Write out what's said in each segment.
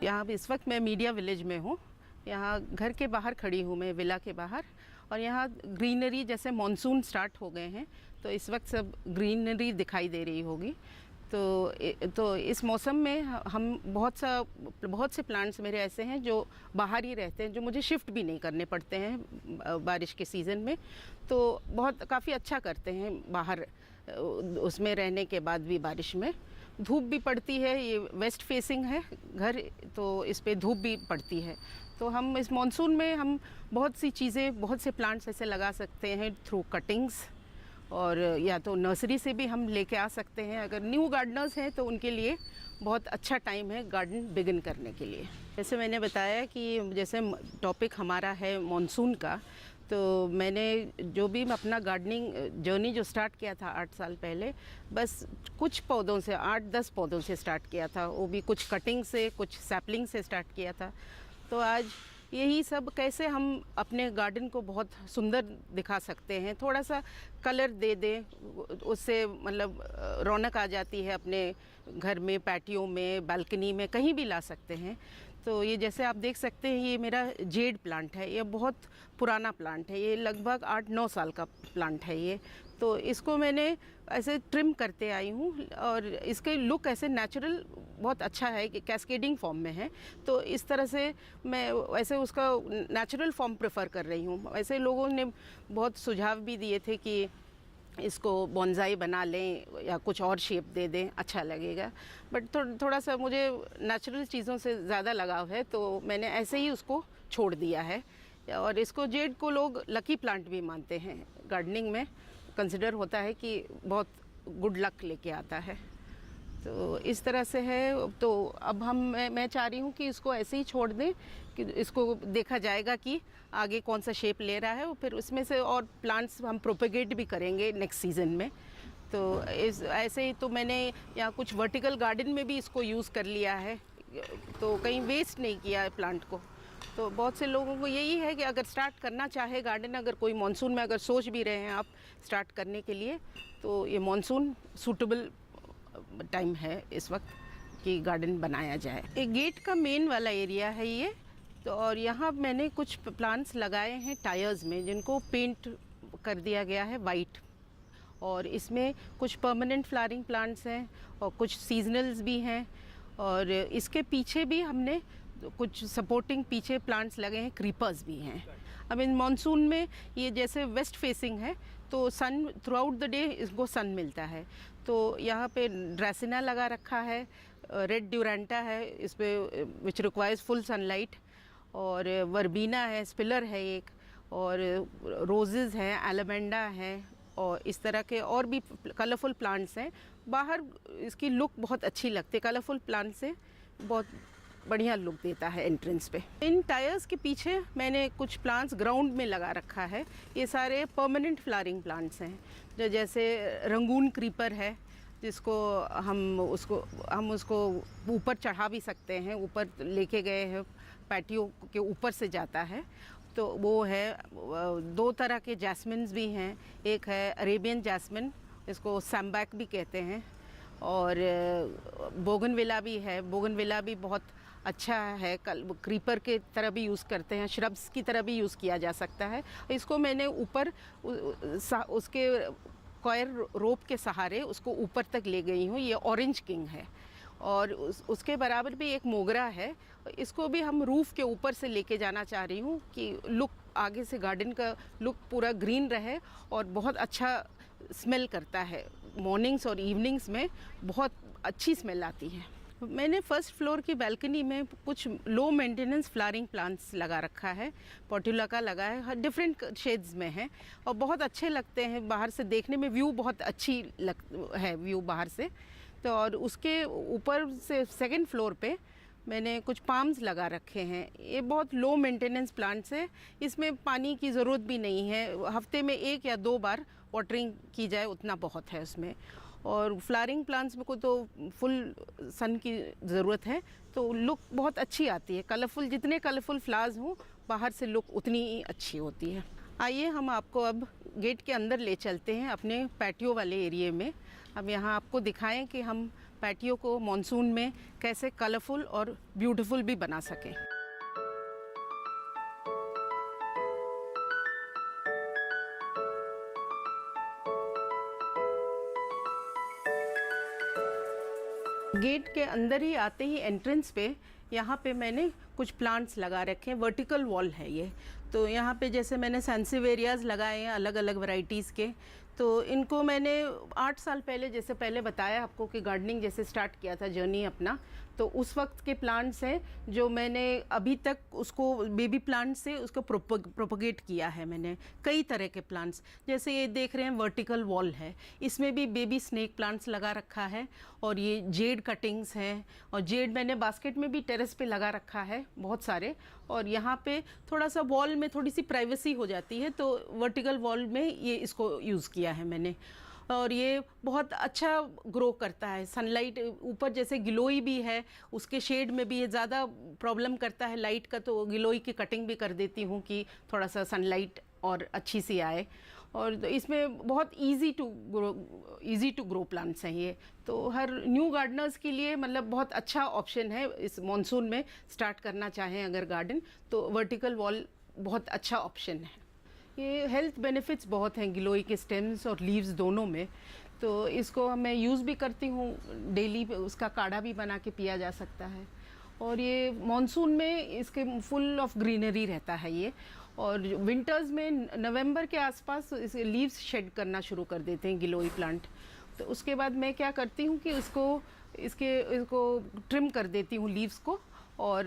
यहाँ इस वक्त मैं मीडिया विलेज में हूँ। यहाँ घर के बाहर खड़ी हूँ मैं, विला के बाहर। और यहाँ ग्रीनरी, जैसे स्टार्ट हो गए हैं तो इस वक्त सब ग्रीनरी दिखाई दे रही होगी। तो इस मौसम में हम बहुत से प्लांट्स मेरे ऐसे हैं जो बाहर ही रहते हैं, जो मुझे शिफ्ट भी नहीं करने पड़ते हैं बारिश के सीज़न में। तो काफ़ी अच्छा करते हैं बाहर, उसमें रहने के बाद भी। बारिश में धूप भी पड़ती है, ये वेस्ट फेसिंग है घर, तो इस पे धूप भी पड़ती है। तो हम इस मॉनसून में हम बहुत सी चीज़ें, बहुत से प्लांट्स ऐसे लगा सकते हैं थ्रू कटिंग्स, और या तो नर्सरी से भी हम लेके आ सकते हैं। अगर न्यू गार्डनर्स हैं तो उनके लिए बहुत अच्छा टाइम है गार्डन बिगिन करने के लिए। जैसे मैंने बताया कि जैसे टॉपिक हमारा है मॉनसून का, तो मैंने जो भी अपना गार्डनिंग जर्नी जो स्टार्ट किया था 8 साल पहले, बस कुछ पौधों से, 8-10 पौधों से स्टार्ट किया था, वो भी कुछ कटिंग से, कुछ सैपलिंग से स्टार्ट किया था। तो आज यही सब कैसे हम अपने गार्डन को बहुत सुंदर दिखा सकते हैं, थोड़ा सा कलर दे दें, उससे मतलब रौनक आ जाती है। अपने घर में, पैटियो में, बालकनी में, कहीं भी ला सकते हैं। तो ये जैसे आप देख सकते हैं, ये मेरा जेड प्लांट है। ये बहुत पुराना प्लांट है, ये लगभग 8-9 साल का प्लांट है ये। तो इसको मैंने ऐसे ट्रिम करते आई हूँ, और इसके लुक ऐसे नेचुरल बहुत अच्छा है कि कैस्केडिंग फॉर्म में है। तो इस तरह से मैं वैसे उसका नेचुरल फॉर्म प्रेफर कर रही हूँ। ऐसे लोगों ने बहुत सुझाव भी दिए थे कि इसको बॉन्साई बना लें या कुछ और शेप दे दें, अच्छा लगेगा। बट थोड़ा सा मुझे नेचुरल चीज़ों से ज़्यादा लगाव है, तो मैंने ऐसे ही उसको छोड़ दिया है। और इसको जेड को लोग लकी प्लांट भी मानते हैं, गार्डनिंग में कंसिडर होता है कि बहुत गुड लक लेके आता है। तो इस तरह से है। तो अब मैं चाह रही हूँ कि इसको ऐसे ही छोड़ दें, कि इसको देखा जाएगा कि आगे कौन सा शेप ले रहा है, और फिर उसमें से और प्लांट्स हम प्रोपेगेट भी करेंगे नेक्स्ट सीज़न में। तो ऐसे ही तो मैंने यहाँ कुछ वर्टिकल गार्डन में भी इसको यूज़ कर लिया है, तो कहीं वेस्ट नहीं किया है प्लांट को। तो बहुत से लोगों को यही है कि अगर स्टार्ट करना चाहे गार्डन, अगर कोई मॉनसून में अगर सोच भी रहे हैं आप स्टार्ट करने के लिए, तो ये मॉनसून सूटेबल टाइम है इस वक्त कि गार्डन बनाया जाए। एक गेट का मेन वाला एरिया है ये। तो और यहाँ मैंने कुछ प्लांट्स लगाए हैं टायर्स में, जिनको पेंट कर दिया गया है वाइट। और इसमें कुछ परमानेंट फ्लावरिंग प्लांट्स हैं और कुछ सीजनल्स भी हैं। और इसके पीछे भी हमने कुछ सपोर्टिंग पीछे प्लांट्स लगे हैं, क्रीपर्स भी हैं। अब इन मॉनसून में ये जैसे वेस्ट फेसिंग है, तो सन थ्रू आउट द डे इसको सन मिलता है। तो यहाँ पे ड्रेसिना लगा रखा है, रेड ड्यूरेंटा है इस पर, विच रिक्वायर्स फुल सनलाइट। और वर्बीना है, स्पिलर है एक, और रोजेज़ हैं, एलोमेंडा है, और इस तरह के और भी कलरफुल प्लांट्स हैं। बाहर इसकी लुक बहुत अच्छी लगती है, कलरफुल प्लांट से बहुत बढ़िया लुक देता है एंट्रेंस पे। इन टायर्स के पीछे मैंने कुछ प्लांट्स ग्राउंड में लगा रखा है। ये सारे परमानेंट फ्लावरिंग प्लांट्स हैं, जो जैसे रंगून क्रीपर है, जिसको हम उसको ऊपर चढ़ा भी सकते हैं, ऊपर लेके गए हैं, पैटियो के ऊपर से जाता है। तो वो है। 2 तरह के जैस्मिन्स भी हैं, एक है अरेबियन जैस्मिन, इसको सैम्बैक भी कहते हैं, और बोगनविला भी है। बोगनविला भी बहुत अच्छा है, क्रीपर के तरह भी यूज़ करते हैं, श्रब्स की तरह भी यूज़ किया जा सकता है। इसको मैंने ऊपर उसके कॉयर रोप के सहारे उसको ऊपर तक ले गई हूँ। ये ऑरेंज किंग है। और उसके बराबर भी एक मोगरा है, इसको भी हम रूफ़ के ऊपर से लेके जाना चाह रही हूँ कि लुक आगे से गार्डन का लुक पूरा ग्रीन रहे, और बहुत अच्छा स्मेल करता है। मॉर्निंग्स और इवनिंग्स में बहुत अच्छी स्मेल आती है। मैंने फर्स्ट फ्लोर की बालकनी में कुछ लो मेंटेनेंस फ्लावरिंग प्लांट्स लगा रखा है। पोर्टुला का लगा है, हर डिफरेंट शेड्स में है, और बहुत अच्छे लगते हैं। बाहर से देखने में व्यू बहुत अच्छी है, व्यू बाहर से। तो और उसके ऊपर से सेकंड फ्लोर पे मैंने कुछ पाम्स लगा रखे हैं। ये बहुत लो मेंटेनेंस प्लांट्स है, इसमें पानी की ज़रूरत भी नहीं है। हफ्ते में 1 या 2 बार वाटरिंग की जाए, उतना बहुत है उसमें। और फ्लावरिंग प्लांट्स में को तो फुल सन की ज़रूरत है, तो लुक बहुत अच्छी आती है। कलरफुल, जितने कलरफुल फ्लावर्स हों, बाहर से लुक उतनी ही अच्छी होती है। आइए हम आपको अब गेट के अंदर ले चलते हैं, अपने पैटियो वाले एरिया में। अब यहाँ आपको दिखाएं कि हम पैटियो को मॉनसून में कैसे कलरफुल और ब्यूटीफुल भी बना सकें। गेट के अंदर ही आते ही एंट्रेंस पे यहाँ पे मैंने कुछ प्लांट्स लगा रखे हैं। वर्टिकल वॉल है ये, तो यहाँ पे जैसे मैंने सैंसिवेरियाज लगाए हैं अलग अलग वैरायटीज़ के। तो इनको मैंने 8 साल पहले, जैसे पहले बताया आपको कि गार्डनिंग जैसे स्टार्ट किया था जर्नी अपना, तो उस वक्त के प्लांट्स हैं जो मैंने अभी तक उसको बेबी प्लांट से उसको प्रोपगेट किया है मैंने। कई तरह के प्लांट्स, जैसे ये देख रहे हैं वर्टिकल वॉल है, इसमें भी बेबी स्नेक प्लांट्स लगा रखा है। और ये जेड कटिंग्स हैं, और जेड मैंने बास्केट में भी टेरेस पे लगा रखा है बहुत सारे। और यहाँ पे थोड़ा सा वॉल में थोड़ी सी प्राइवेसी हो जाती है, तो वर्टिकल वॉल में ये इसको यूज़ किया है मैंने। और ये बहुत अच्छा ग्रो करता है। सनलाइट ऊपर जैसे गिलोई भी है, उसके शेड में भी ये ज़्यादा प्रॉब्लम करता है लाइट का, तो गिलोई की कटिंग भी कर देती हूँ कि थोड़ा सा सनलाइट और अच्छी सी आए। और तो इसमें बहुत इजी टू ग्रो प्लांट्स हैं ये, तो हर न्यू गार्डनर्स के लिए मतलब बहुत अच्छा ऑप्शन है। इस मॉनसून में स्टार्ट करना चाहें अगर गार्डन, तो वर्टिकल वॉल बहुत अच्छा ऑप्शन है। ये हेल्थ बेनिफिट्स बहुत हैं गिलोई के स्टेम्स और लीव्स दोनों में, तो इसको मैं यूज़ भी करती हूँ डेली, उसका काढ़ा भी बना के पिया जा सकता है। और ये मॉनसून में इसके फुल ऑफ ग्रीनरी रहता है ये। और विंटर्स में नवंबर के आसपास इसे लीव्स शेड करना शुरू कर देते हैं गिलोई प्लांट। तो उसके बाद मैं क्या करती हूँ कि इसको ट्रिम कर देती हूँ लीव्स को, और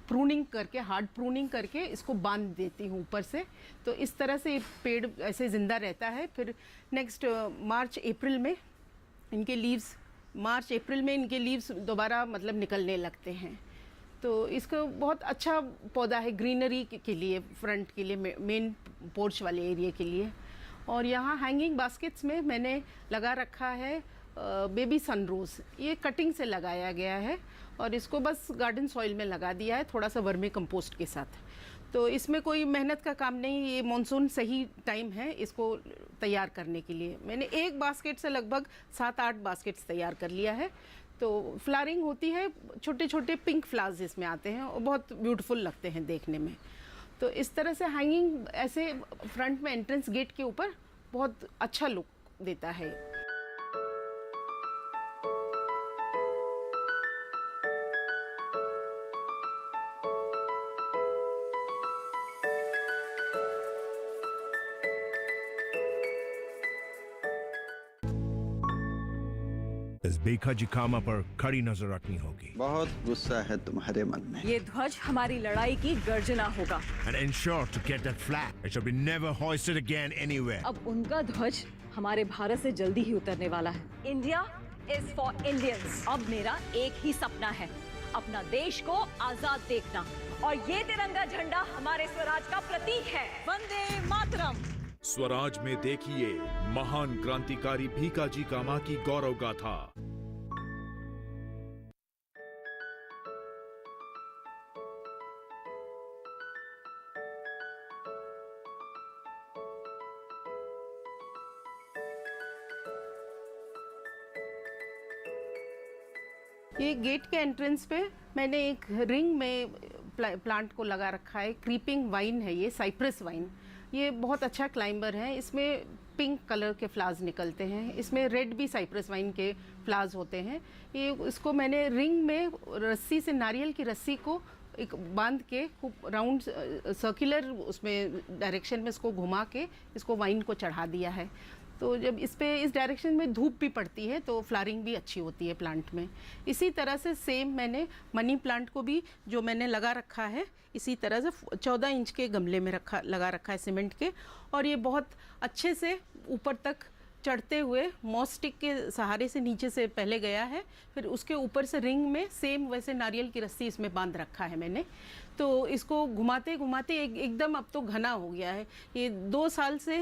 प्रूनिंग करके, हार्ड प्रूनिंग करके इसको बांध देती हूँ ऊपर से। तो इस तरह से पेड़ ऐसे ज़िंदा रहता है। फिर नेक्स्ट मार्च अप्रैल में इनके लीव्स दोबारा मतलब निकलने लगते हैं। तो इसको बहुत अच्छा पौधा है ग्रीनरी के लिए, फ्रंट के लिए, मेन पोर्च वाले एरिया के लिए। और यहाँ हैंगिंग बास्केट्स में मैंने लगा रखा है बेबी सनरोज़। ये कटिंग से लगाया गया है और इसको बस गार्डन सॉइल में लगा दिया है थोड़ा सा वर्मी कंपोस्ट के साथ। तो इसमें कोई मेहनत का काम नहीं, ये मॉनसून सही टाइम है इसको तैयार करने के लिए। मैंने एक बास्केट से लगभग 7-8 बास्केट्स तैयार कर लिया है। तो फ्लावरिंग होती है, छोटे छोटे पिंक फ्लावर्स इसमें आते हैं और बहुत ब्यूटीफुल लगते हैं देखने में। तो इस तरह से हैंगिंग ऐसे फ्रंट में एंट्रेंस गेट के ऊपर बहुत अच्छा लुक देता है। इस बेखजी कामा पर कड़ी नजर रखनी होगी। बहुत गुस्सा है तुम्हारे मन में। ये ध्वज हमारी लड़ाई की गर्जना होगा। And ensure to get that flag. It shall be never hoisted again anywhere. अब उनका ध्वज हमारे भारत से जल्दी ही उतरने वाला है। India is for Indians. अब मेरा एक ही सपना है, अपना देश को आजाद देखना, और ये तिरंगा झंडा हमारे स्वराज का प्रतीक है। वंदे मातरम। स्वराज में देखिए महान क्रांतिकारी भीकाजी कामा की गौरव गाथा। ये गेट के एंट्रेंस पे मैंने एक रिंग में प्लांट को लगा रखा है। क्रीपिंग वाइन है ये, साइप्रस वाइन। ये बहुत अच्छा क्लाइंबर है। इसमें पिंक कलर के फ्लावर्स निकलते हैं, इसमें रेड भी साइप्रस वाइन के फ्लावर्स होते हैं। इसको मैंने रिंग में रस्सी से, नारियल की रस्सी को एक बांध के खूब राउंड सर्कुलर उसमें डायरेक्शन में इसको घुमा के इसको वाइन को चढ़ा दिया है। तो जब इस डायरेक्शन में धूप भी पड़ती है तो फ्लावरिंग भी अच्छी होती है प्लांट में। इसी तरह से सेम मैंने मनी प्लांट को भी जो मैंने लगा रखा है, इसी तरह से 14 इंच के गमले में लगा रखा है सीमेंट के। और ये बहुत अच्छे से ऊपर तक चढ़ते हुए मॉस-स्टिक के सहारे से नीचे से पहले गया है, फिर उसके ऊपर से रिंग में सेम वैसे नारियल की रस्सी इसमें बांध रखा है मैंने। तो इसको घुमाते घुमाते एकदम अब तो घना हो गया है। ये 2 साल से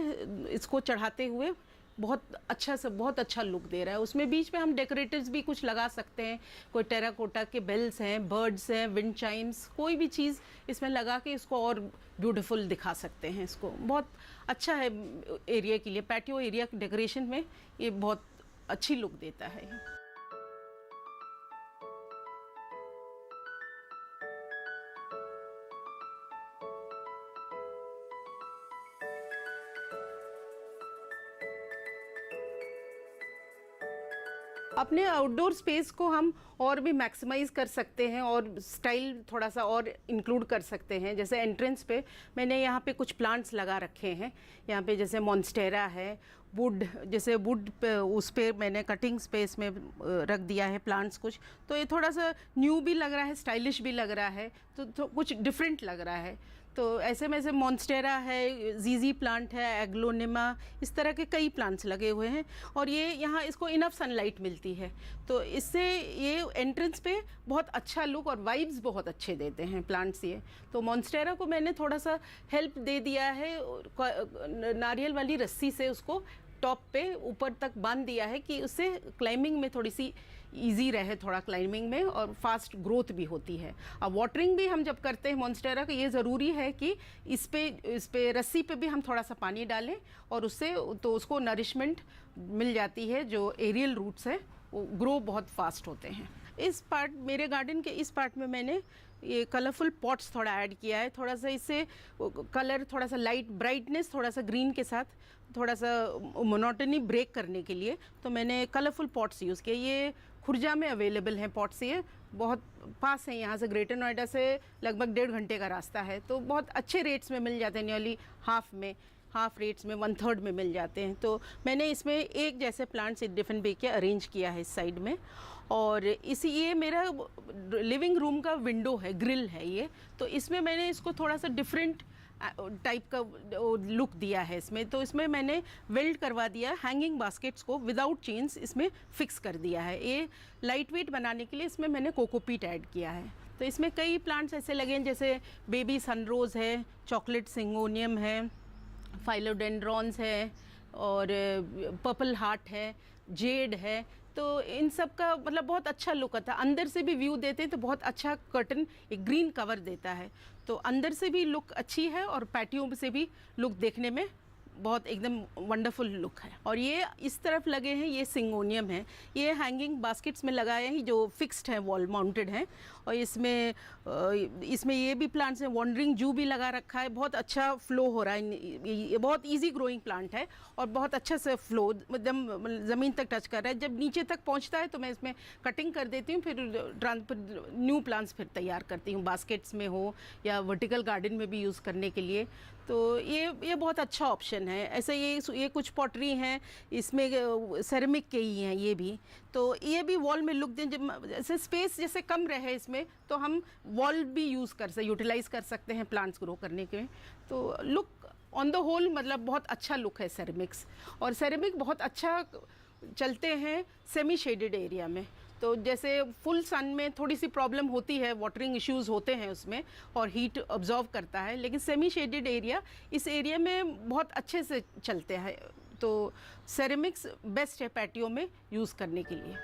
इसको चढ़ाते हुए बहुत अच्छा लुक दे रहा है। उसमें बीच में हम डेकोरेटिव्स भी कुछ लगा सकते हैं, कोई टेराकोटा के बेल्स हैं, बर्ड्स हैं, विंड चाइम्स, कोई भी चीज़ इसमें लगा के इसको और ब्यूटीफुल दिखा सकते हैं। इसको बहुत अच्छा है एरिया के लिए, पैटियो एरिया डेकोरेशन में ये बहुत अच्छी लुक देता है। अपने आउटडोर स्पेस को हम और भी मैक्सिमाइज कर सकते हैं और स्टाइल थोड़ा सा और इंक्लूड कर सकते हैं। जैसे एंट्रेंस पे मैंने यहाँ पे कुछ प्लांट्स लगा रखे हैं। यहाँ पे जैसे मॉन्स्टेरा है, वुड, जैसे वुड पे उस पे मैंने कटिंग स्पेस में रख दिया है प्लांट्स कुछ, तो ये थोड़ा सा न्यू भी लग रहा है, स्टाइलिश भी लग रहा है, तो कुछ डिफरेंट लग रहा है। तो ऐसे में से मॉन्स्टेरा है, जीजी प्लांट है, एग्लोनिमा, इस तरह के कई प्लांट्स लगे हुए हैं और ये यहाँ इसको इनफ सनलाइट मिलती है, तो इससे ये एंट्रेंस पे बहुत अच्छा लुक और वाइब्स बहुत अच्छे देते हैं प्लांट्स ये। तो मॉन्स्टेरा को मैंने थोड़ा सा हेल्प दे दिया है, नारियल वाली रस्सी से उसको टॉप पे ऊपर तक बांध दिया है कि उससे क्लाइंबिंग में थोड़ी सी इजी रहे, थोड़ा क्लाइंबिंग में, और फास्ट ग्रोथ भी होती है। अब वाटरिंग भी हम जब करते हैं मॉन्स्टेरा को, ये ज़रूरी है कि इस पे रस्सी पे भी हम थोड़ा सा पानी डालें और उससे तो उसको नरिशमेंट मिल जाती है। जो एरियल रूट्स है वो ग्रो बहुत फास्ट होते हैं। इस पार्ट, मेरे गार्डन के इस पार्ट में मैंने ये कलरफुल पॉट्स थोड़ा ऐड किया है, थोड़ा सा इससे कलर, थोड़ा सा लाइट ब्राइटनेस, थोड़ा सा ग्रीन के साथ थोड़ा सा मोनोटनी ब्रेक करने के लिए तो मैंने कलरफुल पॉट्स यूज़ किए। ये खुर्जा में अवेलेबल हैं पॉट्स, ये बहुत पास है यहाँ से, ग्रेटर नोएडा से लगभग 1.5 घंटे का रास्ता है, तो बहुत अच्छे रेट्स में मिल जाते हैं, नियरली हाफ रेट्स में, 1/3 में मिल जाते हैं। तो मैंने इसमें एक जैसे प्लांट्स डिफरेंट बे के अरेंज किया है इस साइड में। और ये मेरा लिविंग रूम का विंडो है, ग्रिल है ये, तो इसमें मैंने इसको थोड़ा सा डिफरेंट टाइप का लुक दिया है इसमें। तो इसमें मैंने वेल्ड करवा दिया, हैंगिंग बास्केट्स को विदाउट चेन्स इसमें फिक्स कर दिया है। ये लाइट वेट बनाने के लिए इसमें मैंने कोकोपीट ऐड किया है। तो इसमें कई प्लांट्स ऐसे लगे हैं, जैसे बेबी सनरोज़ है, चॉकलेट सिंगोनियम है, फाइलोडेंड्रॉन्स है, और पर्पल हार्ट है, जेड है। तो इन सब का मतलब बहुत अच्छा लुक आता है। अंदर से भी व्यू देते हैं तो बहुत अच्छा कर्टन, एक ग्रीन कवर देता है, तो अंदर से भी लुक अच्छी है और पैटियो से भी लुक देखने में बहुत एकदम वंडरफुल लुक है। और ये इस तरफ लगे हैं, ये सिंगोनियम है, ये हैंगिंग बास्केट्स में लगाए हैं जो फिक्स्ड हैं, वॉल माउंटेड हैं। और इसमें ये भी प्लांट्स हैं, वॉन्डरिंग जू भी लगा रखा है, बहुत अच्छा फ्लो हो रहा है। ये बहुत इजी ग्रोइंग प्लांट है और बहुत अच्छा से फ्लो एकदम ज़मीन तक टच कर रहा है। जब नीचे तक पहुंचता है तो मैं इसमें कटिंग कर देती हूँ, फिर न्यू प्लांट्स फिर तैयार करती हूँ, बास्केट्स में हो या वर्टिकल गार्डन में भी यूज़ करने के लिए। तो ये बहुत अच्छा ऑप्शन है। ऐसे ये कुछ पॉटरी हैं, इसमें सेरेमिक के ही हैं ये भी, तो ये भी वॉल में लुक दें। जब ऐसे स्पेस जैसे कम रहे इसमें तो हम वॉल भी यूटिलाइज़ कर सकते हैं प्लांट्स ग्रो करने के। तो लुक ऑन द होल मतलब बहुत अच्छा लुक है सेरेमिक्स। और सेरेमिक बहुत अच्छा चलते हैं सेमी शेडेड एरिया में। तो जैसे फुल सन में थोड़ी सी प्रॉब्लम होती है, वाटरिंग इश्यूज होते हैं उसमें और हीट ऑब्जॉर्व करता है, लेकिन सेमी शेडेड एरिया, इस एरिया में बहुत अच्छे से चलते हैं। तो सेरेमिक्स बेस्ट है पैटियो में यूज़ करने के लिए।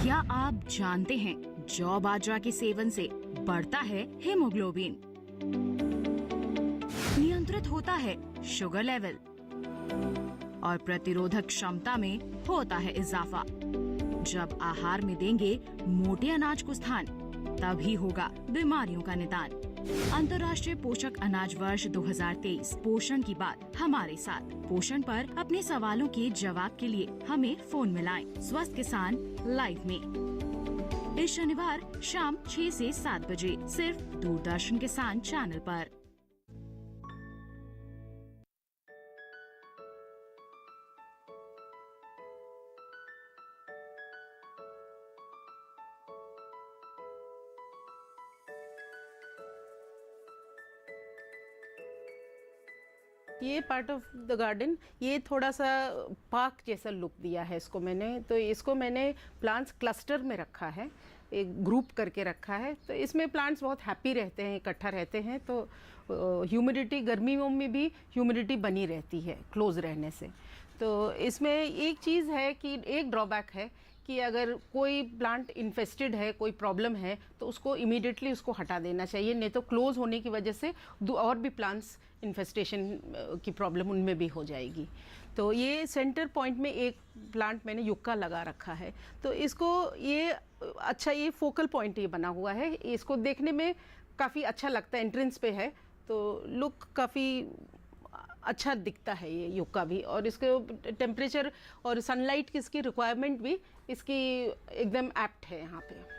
क्या आप जानते हैं जौ बाजरा के सेवन से बढ़ता है हीमोग्लोबिन, नियंत्रित होता है शुगर लेवल और प्रतिरोधक क्षमता में होता है इजाफा। जब आहार में देंगे मोटे अनाज को स्थान, तभी होगा बीमारियों का निदान। अंतर्राष्ट्रीय पोषक अनाज वर्ष 2023 पोषण की बात हमारे साथ। पोषण पर अपने सवालों के जवाब के लिए हमें फोन मिलाएं। स्वस्थ किसान लाइव में इस शनिवार शाम 6 से 7 बजे सिर्फ दूरदर्शन किसान चैनल पर। ये पार्ट ऑफ द गार्डन, ये थोड़ा सा पार्क जैसा लुक दिया है इसको मैंने। तो इसको मैंने प्लांट्स क्लस्टर में रखा है, एक ग्रुप करके रखा है। तो इसमें प्लांट्स बहुत हैप्पी रहते हैं, इकट्ठा रहते हैं। तो ह्यूमिडिटी, गर्मियों में भी ह्यूमिडिटी बनी रहती है क्लोज रहने से। तो इसमें एक चीज़ है कि एक ड्रॉबैक है कि अगर कोई प्लांट इन्फेस्टेड है, कोई प्रॉब्लम है, तो उसको इमीडिएटली उसको हटा देना चाहिए, नहीं तो क्लोज होने की वजह से और भी प्लांट्स इन्फेस्टेशन की प्रॉब्लम उनमें भी हो जाएगी। तो ये सेंटर पॉइंट में एक प्लांट मैंने युक्का लगा रखा है, तो इसको ये अच्छा, ये फोकल पॉइंट ये बना हुआ है, इसको देखने में काफ़ी अच्छा लगता है, एंट्रेंस पे है तो लुक काफ़ी अच्छा दिखता है ये युक्का भी। और इसके टेम्परेचर और सनलाइट की इसकी रिक्वायरमेंट भी इसकी एकदम एप्ट है यहाँ पे।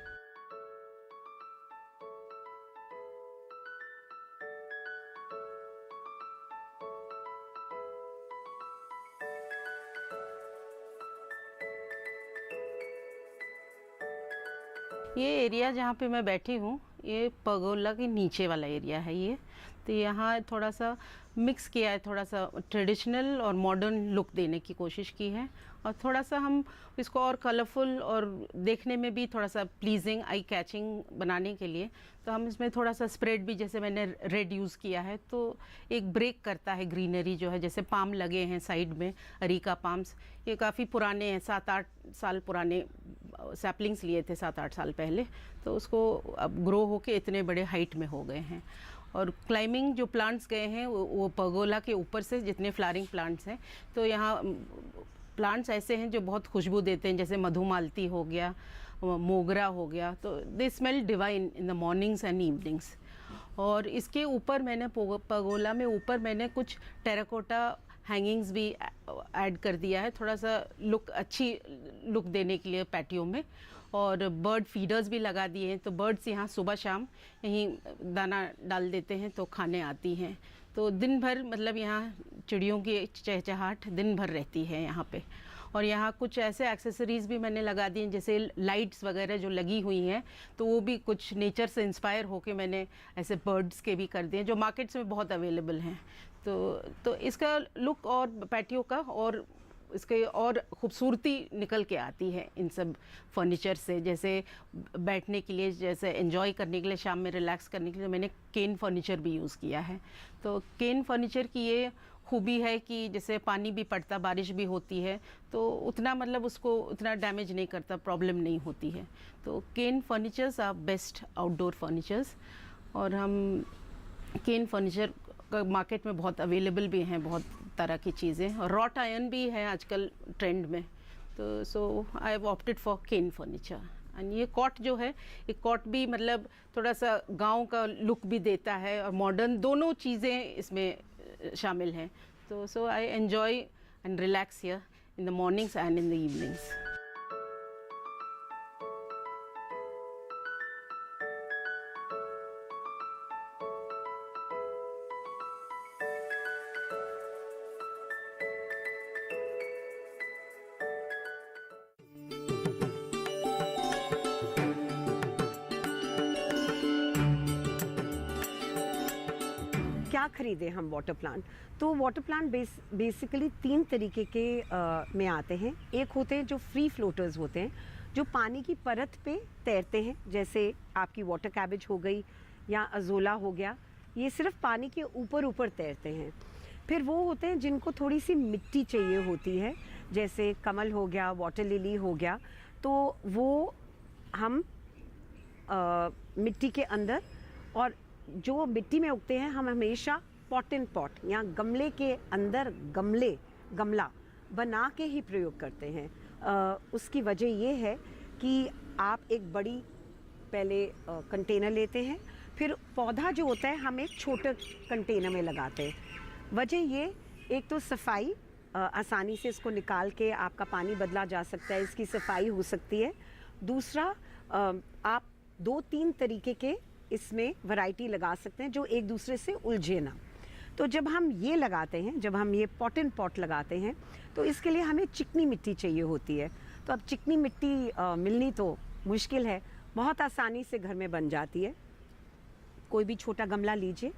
ये एरिया जहाँ पे मैं बैठी हूँ, ये परगोला के नीचे वाला एरिया है ये। तो यहाँ थोड़ा सा मिक्स किया है, थोड़ा सा ट्रेडिशनल और मॉडर्न लुक देने की कोशिश की है, और थोड़ा सा हम इसको और कलरफुल और देखने में भी थोड़ा सा प्लीजिंग, आई कैचिंग बनाने के लिए तो हम इसमें थोड़ा सा स्प्रेड भी, जैसे मैंने रेड यूज़ किया है, तो एक ब्रेक करता है ग्रीनरी जो है। जैसे पाम लगे हैं साइड में, अरीका पाम्स, ये काफ़ी पुराने हैं, 7-8 साल पुराने सैपलिंग्स लिए थे 7-8 साल पहले, तो उसको अब ग्रो होके इतने बड़े हाइट में हो गए हैं। और क्लाइंबिंग जो प्लांट्स गए हैं वो परगोला के ऊपर से जितने फ्लावरिंग प्लांट्स हैं, तो यहाँ प्लांट्स ऐसे हैं जो बहुत खुशबू देते हैं, जैसे मधुमालती हो गया, मोगरा हो गया, तो दे smell divine in the mornings and evenings. और इसके ऊपर मैंने परगोला में ऊपर मैंने कुछ टेराकोटा हैंगिंग्स भी ऐड कर दिया है, थोड़ा सा लुक, अच्छी लुक देने के लिए पैटियो में। और बर्ड फीडर्स भी लगा दिए हैं, तो बर्ड्स यहाँ सुबह शाम यहीं दाना डाल देते हैं तो खाने आती हैं। तो दिन भर मतलब यहाँ चिड़ियों की चहचहाट दिन भर रहती है यहाँ पे। और यहाँ कुछ ऐसे एक्सेसरीज़ भी मैंने लगा दी हैं, जैसे लाइट्स वगैरह जो लगी हुई हैं, तो वो भी कुछ नेचर से इंस्पायर होके मैंने ऐसे बर्ड्स के भी कर दिए, जो मार्केट्स में बहुत अवेलेबल हैं। तो इसका लुक और पैटियो का और इसके और खूबसूरती निकल के आती है इन सब फर्नीचर से। जैसे बैठने के लिए, जैसे एंजॉय करने के लिए, शाम में रिलैक्स करने के लिए मैंने केन फर्नीचर भी यूज़ किया है। तो केन फर्नीचर की ये खूबी है कि जैसे पानी भी पड़ता, बारिश भी होती है, तो उतना मतलब उसको उतना डैमेज नहीं करता, प्रॉब्लम नहीं होती है। तो cane furnitures are best outdoor furnitures. और हम केन फर्नीचर का मार्केट में बहुत अवेलेबल भी हैं, बहुत तरह की चीज़ें, और रॉट आयरन भी है आजकल ट्रेंड में। तो so I have opted for cane furniture. And ये कॉट जो है, ये कॉट भी मतलब थोड़ा सा गांव का लुक भी देता है और मॉडर्न, दोनों चीज़ें इसमें शामिल हैं। तो so I enjoy and relax here in the mornings and in the evenings. क्या खरीदे हम वाटर प्लांट? तो वाटर प्लांट बेसिकली 3 तरीके के में आते हैं। एक होते हैं जो फ्री फ्लोटर्स होते हैं, जो पानी की परत पे तैरते हैं, जैसे आपकी वाटर कैबेज हो गई या अजोला हो गया, ये सिर्फ पानी के ऊपर ऊपर तैरते हैं। फिर वो होते हैं जिनको थोड़ी सी मिट्टी चाहिए होती है, जैसे कमल हो गया, वाटर लिली हो गया, तो वो हम मिट्टी के अंदर, और जो मिट्टी में उगते हैं हम हमेशा पॉट इन पॉट या गमले के अंदर गमला बना के ही प्रयोग करते हैं। उसकी वजह ये है कि आप एक बड़ी पहले कंटेनर लेते हैं, फिर पौधा जो होता है हम एक छोटे कंटेनर में लगाते हैं। वजह ये, एक तो सफाई, आसानी से इसको निकाल के आपका पानी बदला जा सकता है, इसकी सफाई हो सकती है। दूसरा, आप 2-3 तरीके के इसमें वैरायटी लगा सकते हैं जो एक दूसरे से उलझे ना। तो जब हम ये लगाते हैं, जब हम ये पॉट इन पॉट लगाते हैं, तो इसके लिए हमें चिकनी मिट्टी चाहिए होती है। तो अब चिकनी मिट्टी मिलनी तो मुश्किल है, बहुत आसानी से घर में बन जाती है। कोई भी छोटा गमला लीजिए,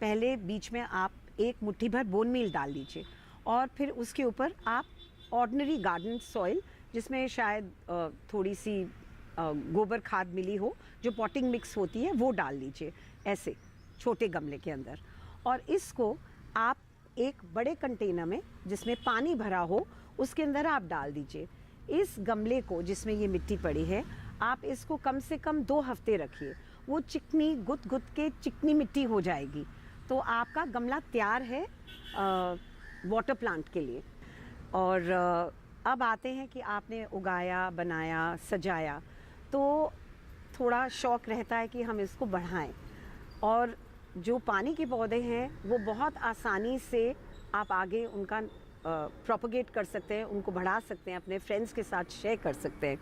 पहले बीच में आप 1 मुट्ठी भर बोन मील डाल लीजिए, और फिर उसके ऊपर आप ऑर्डिनरी गार्डन सॉइल, जिसमें शायद थोड़ी सी गोबर खाद मिली हो, जो पॉटिंग मिक्स होती है, वो डाल लीजिए ऐसे छोटे गमले के अंदर। और इसको आप एक बड़े कंटेनर में जिसमें पानी भरा हो, उसके अंदर आप डाल दीजिए। इस गमले को जिसमें ये मिट्टी पड़ी है, आप इसको कम से कम 2 हफ्ते रखिए, वो चिकनी गुद गुद के चिकनी मिट्टी हो जाएगी, तो आपका गमला तैयार है वाटर प्लांट के लिए। और अब आते हैं कि आपने उगाया, बनाया, सजाया, तो थोड़ा शौक रहता है कि हम इसको बढ़ाएं। और जो पानी के पौधे हैं वो बहुत आसानी से आप आगे उनका प्रोपगेट कर सकते हैं, उनको बढ़ा सकते हैं, अपने फ्रेंड्स के साथ शेयर कर सकते हैं।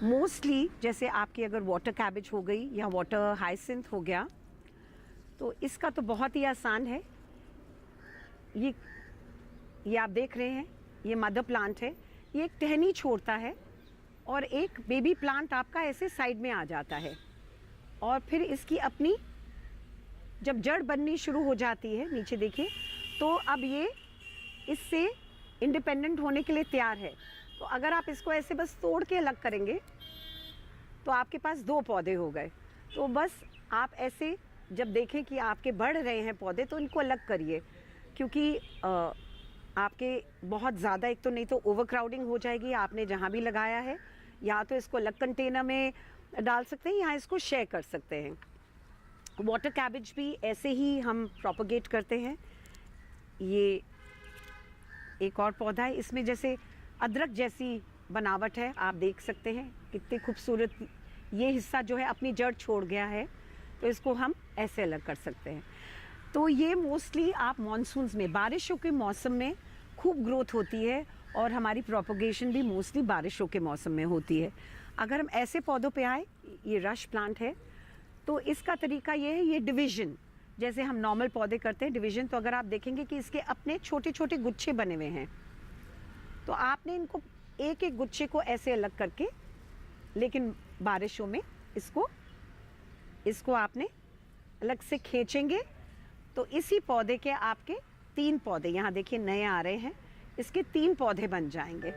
मोस्टली जैसे आपकी अगर वाटर कैबेज हो गई या वाटर हाइसिंथ हो गया, तो इसका तो बहुत ही आसान है। ये आप देख रहे हैं, ये मदर प्लांट है, ये एक टहनी छोड़ता है और एक बेबी प्लांट आपका ऐसे साइड में आ जाता है, और फिर इसकी अपनी जब जड़ बननी शुरू हो जाती है, नीचे देखिए, तो अब ये इससे इंडिपेंडेंट होने के लिए तैयार है। तो अगर आप इसको ऐसे बस तोड़ के अलग करेंगे तो आपके पास 2 पौधे हो गए। तो बस आप ऐसे जब देखें कि आपके बढ़ रहे हैं पौधे, तो इनको अलग करिए, क्योंकि आपके बहुत ज़्यादा, एक तो नहीं तो ओवरक्राउडिंग हो जाएगी। आपने जहाँ भी लगाया है, या तो इसको अलग कंटेनर में डाल सकते हैं या इसको शेयर कर सकते हैं। वाटर कैबेज भी ऐसे ही हम प्रोपगेट करते हैं। ये एक और पौधा है, इसमें जैसे अदरक जैसी बनावट है, आप देख सकते हैं कितनी खूबसूरत। ये हिस्सा जो है अपनी जड़ छोड़ गया है, तो इसको हम ऐसे अलग कर सकते हैं। तो ये मोस्टली आप मॉनसून्स में, बारिशों के मौसम में खूब ग्रोथ होती है, और हमारी प्रोपगेशन भी मोस्टली बारिशों के मौसम में होती है। अगर हम ऐसे पौधों पे आए, ये रश प्लांट है, तो इसका तरीका ये है, ये डिवीज़न, जैसे हम नॉर्मल पौधे करते हैं डिवीज़न, तो अगर आप देखेंगे कि इसके अपने छोटे छोटे गुच्छे बने हुए हैं, तो आपने इनको एक एक गुच्छे को ऐसे अलग करके, लेकिन बारिशों में इसको आपने अलग से खींचेंगे, तो इसी पौधे के आपके 3 पौधे, यहाँ देखिए नए आ रहे हैं, इसके 3 पौधे बन जाएंगे।